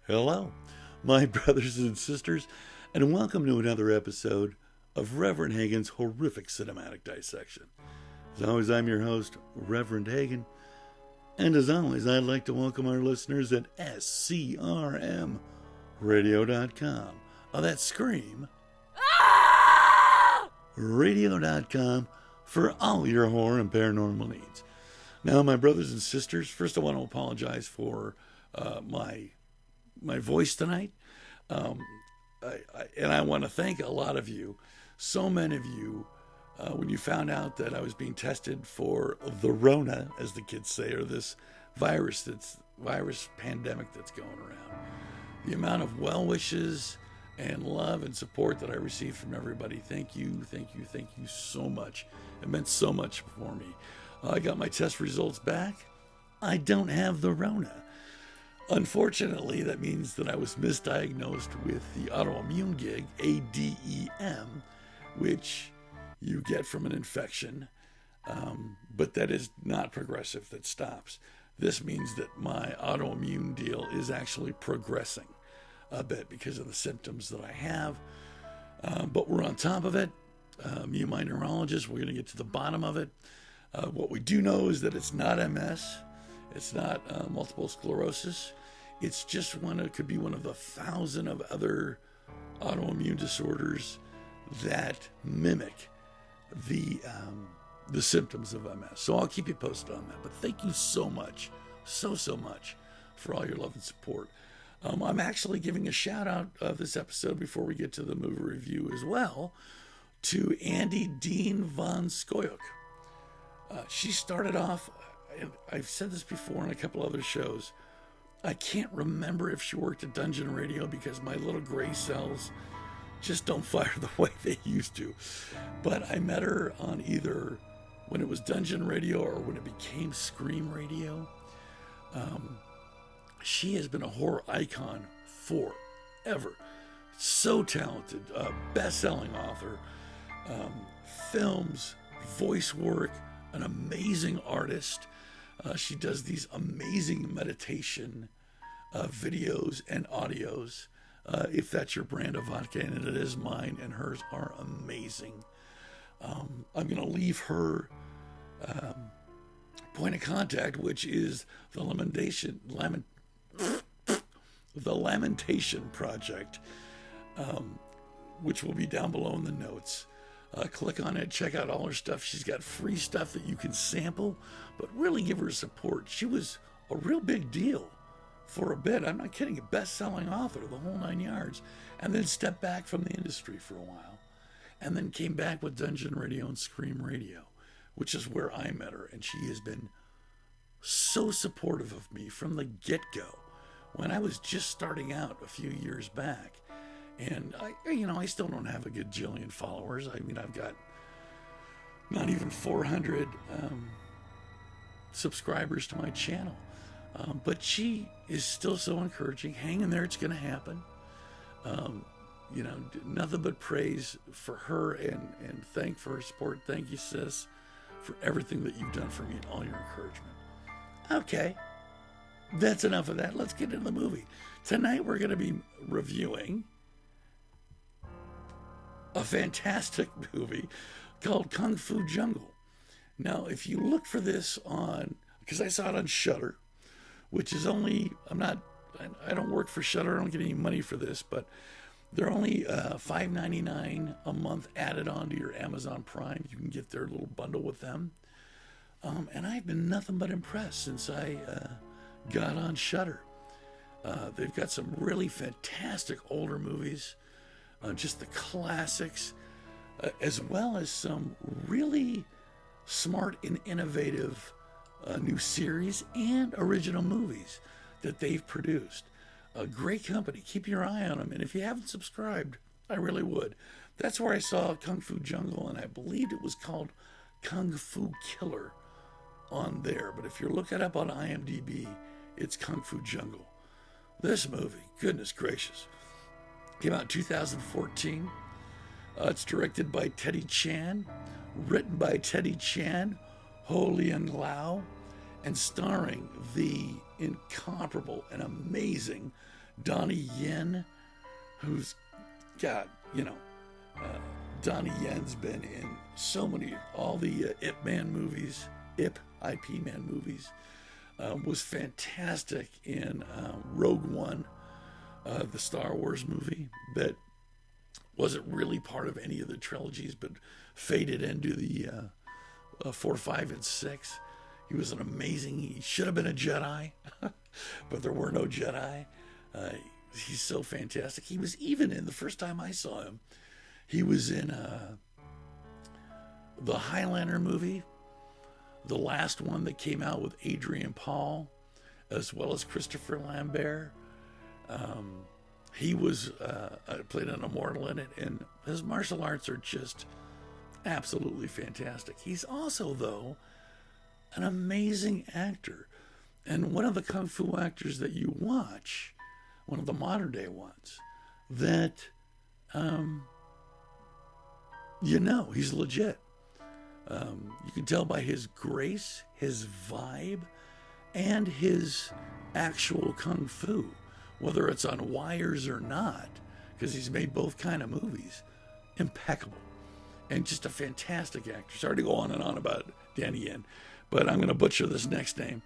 Hello, my brothers and sisters, and welcome to another episode of Rev.Hagen's Horrific Cinematic Dissection. As always, I'm your host, Rev.Hagen, and as always, I'd like to welcome our listeners at SCRMradio.com. Oh, that's Scream. Radio.com for all your horror and paranormal needs. Now, my brothers and sisters, first I want to apologize for my voice tonight. And I want to thank a lot of you, so many of you, when you found out that I was being tested for the Rona, as the kids say, or this virus pandemic that's going around. The amount of well wishes and love and support that I received from everybody. Thank you so much. It meant so much for me. I got my test results back. I don't have the Rona. Unfortunately, that means that I was misdiagnosed with the autoimmune gig, ADEM, which you get from an infection, but that is not progressive, that stops. This means that my autoimmune deal is actually progressing a bit because of the symptoms that I have, but we're on top of it. Me and my neurologist, we're going to get to the bottom of it. What we do know is that it's not MS. It's not multiple sclerosis. It's just it could be one of the 1,000 of other autoimmune disorders that mimic the symptoms of MS. So I'll keep you posted on that. But thank you so much, so much for all your love and support. I'm actually giving a shout out of this episode before we get to the movie review as well to Andy Dean Van Scoyoc. She started off, I've said this before on a couple other shows, I can't remember if she worked at Dungeon Radio because my little gray cells just don't fire the way they used to. But I met her on either when it was Dungeon Radio or when it became Scream Radio. She has been a horror icon forever. So talented, best-selling author, films, voice work, an amazing artist. She does these amazing meditation videos and audios. If that's your brand of vodka, and it is mine, and hers are amazing. I'm going to leave her point of contact, which is the Lamentation Project, which will be down below in the notes. Click on it, check out all her stuff. She's got free stuff that you can sample, but really give her support. She was a real big deal for a bit. I'm not kidding. A best-selling author, the whole 9 yards, and then stepped back from the industry for a while, and then came back with Dungeon Radio and Scream Radio, which is where I met her, and she has been so supportive of me from the get-go when I was just starting out a few years back. And I still don't have a gajillion followers. I mean, I've got not even 400 subscribers to my channel. But she is still so encouraging. Hang in there, it's going to happen. Nothing but praise for her and thank for her support. Thank you, sis, for everything that you've done for me and all your encouragement. Okay, that's enough of that. Let's get into the movie. Tonight we're going to be reviewing a fantastic movie called Kung Fu Jungle. Now, if you look for this because I saw it on Shudder, which is only, I don't work for Shudder, I don't get any money for this, but they're only $5.99 a month added on to your Amazon Prime. You can get their little bundle with them. And I've been nothing but impressed since I got on Shudder. They've got some really fantastic older movies, just the classics, as well as some really smart and innovative new series and original movies that they've produced. A great company. Keep your eye on them. And if you haven't subscribed, I really would. That's where I saw Kung Fu Jungle, and I believed it was called Kung Fu Killer on there. But if you look it up on IMDb, it's Kung Fu Jungle. This movie, goodness gracious, came out in 2014. It's directed by Teddy Chan, written by Teddy Chan, Ho Liang Lau, and starring the incomparable and amazing Donnie Yen, who's got, Donnie Yen's been in so many, all the Ip Man movies, IP Man movies, was fantastic in Rogue One, the Star Wars movie that wasn't really part of any of the trilogies, but faded into the 4, 5, and 6. He was he should have been a Jedi, but there were no Jedi. He's so fantastic. He was even in, the first time I saw him, he was in the Highlander movie, the last one that came out with Adrian Paul, as well as Christopher Lambert. He was played an immortal in it, and his martial arts are just absolutely fantastic. He's also, though, an amazing actor. And one of the kung fu actors that you watch, one of the modern day ones, that, he's legit. You can tell by his grace, his vibe, and his actual kung fu, whether it's on wires or not, because he's made both kind of movies. Impeccable. And just a fantastic actor. Sorry to go on and on about Danny Yen, but I'm going to butcher this next name.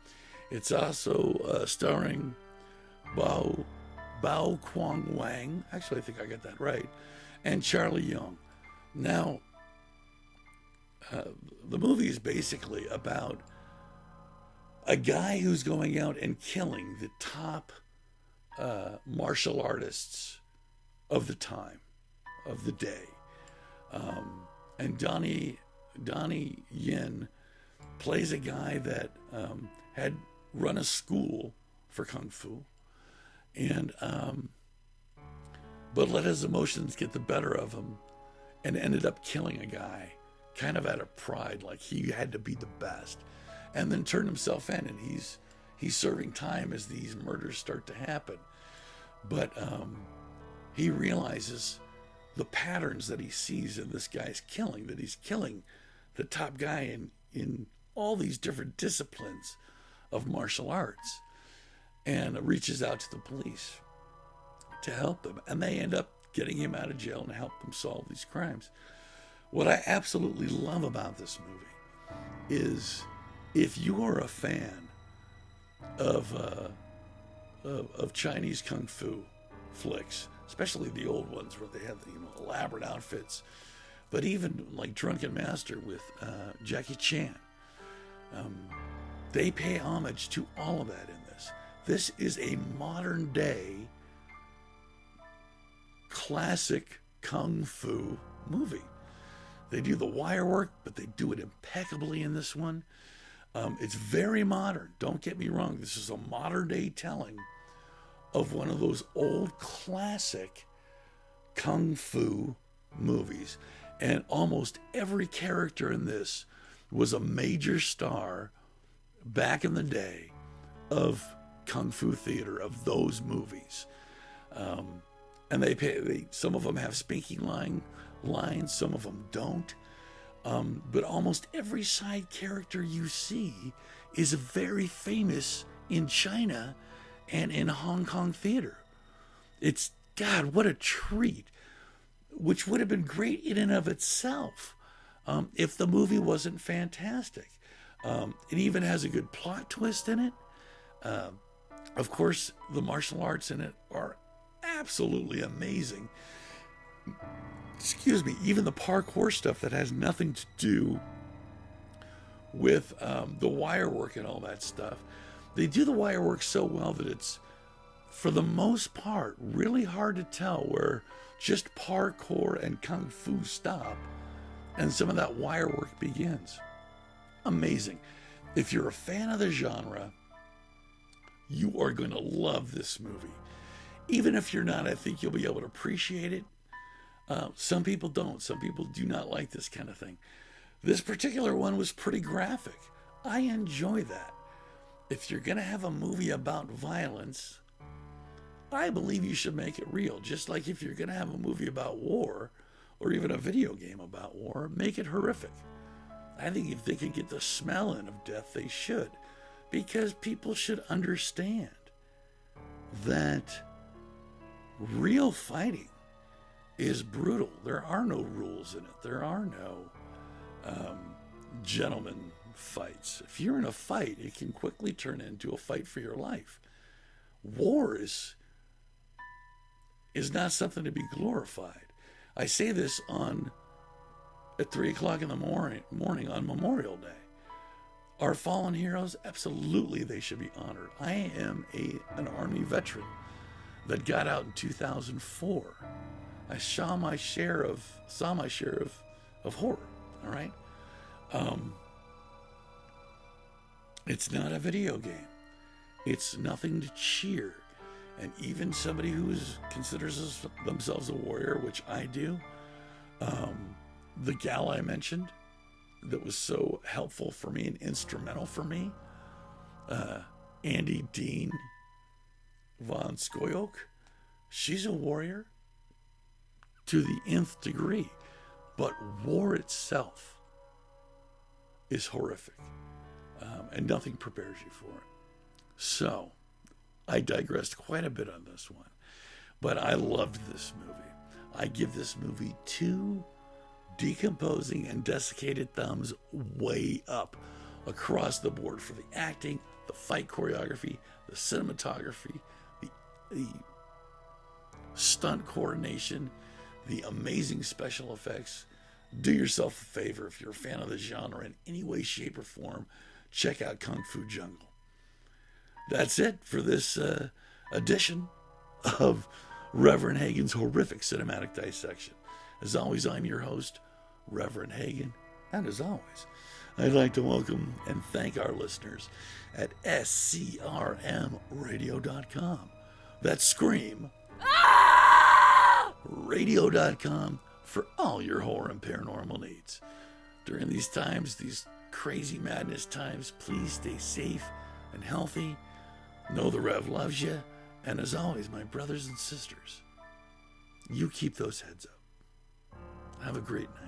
It's also starring Bao Kwang Wang. Actually, I think I got that right. And Charlie Young. Now, the movie is basically about a guy who's going out and killing the top martial artists of the time, of the day. And Donnie Yen plays a guy that had run a school for kung fu, and but let his emotions get the better of him, and ended up killing a guy, kind of out of pride, like he had to be the best, and then turned himself in, and he's serving time as these murders start to happen. But he realizes the patterns that he sees in this guy's killing, that he's killing the top guy in all these different disciplines of martial arts, and reaches out to the police to help him. And they end up getting him out of jail and help them solve these crimes. What I absolutely love about this movie is, if you are a fan of Chinese kung fu flicks, especially the old ones where they have the elaborate outfits, but even like Drunken Master with Jackie Chan, they pay homage to all of that in this. This is a modern day classic kung fu movie. They do the wire work, but they do it impeccably in this one. It's very modern. Don't get me wrong. This is a modern day telling of one of those old classic kung fu movies. And almost every character in this was a major star back in the day of kung fu theater, of those movies. And some of them have speaking lines, some of them don't. But almost every side character you see is very famous in China and in Hong Kong theater. It's, God, what a treat, which would have been great in and of itself if the movie wasn't fantastic. It even has a good plot twist in it. Of course, the martial arts in it are absolutely amazing. Excuse me, even the parkour stuff that has nothing to do with the wire work and all that stuff. They do the wire work so well that it's, for the most part, really hard to tell where just parkour and kung fu stop and some of that wire work begins. Amazing. If you're a fan of the genre, you are going to love this movie. Even if you're not, I think you'll be able to appreciate it. Some people don't. Some people do not like this kind of thing. This particular one was pretty graphic. I enjoy that. If you're going to have a movie about violence, I believe you should make it real. Just like if you're going to have a movie about war, or even a video game about war, make it horrific. I think if they can get the smell in of death, they should. Because people should understand that real fighting is brutal. There are no rules in it. There are no gentleman fights. If you're in a fight, it can quickly turn into a fight for your life. War is not something to be glorified. I say this at 3 o'clock in the morning on Memorial Day. Our fallen heroes, absolutely they should be honored. I am an Army veteran that got out in 2004. I saw my share of horror, all right? It's not a video game. It's nothing to cheer. And even somebody who considers themselves a warrior, which I do, the gal I mentioned that was so helpful for me and instrumental for me, Andy Dean Van Scoyoc, she's a warrior to the nth degree. But war itself is horrific, and nothing prepares you for it. So, I digressed quite a bit on this one, but I loved this movie. I give this movie 2 decomposing and desiccated thumbs way up across the board for the acting, the fight choreography, the cinematography, the stunt coordination, the amazing special effects. Do yourself a favor, if you're a fan of the genre in any way, shape, or form, check out Kung Fu Jungle. That's it for this edition of Reverend Hagen's Horrific Cinematic Dissection. As always, I'm your host, Reverend Hagen, and as always, I'd like to welcome and thank our listeners at SCRMradio.com. That's Scream. Radio.com for all your horror and paranormal needs. During these times, these crazy madness times, please stay safe and healthy. Know the Rev loves you. And as always, my brothers and sisters, you keep those heads up. Have a great night.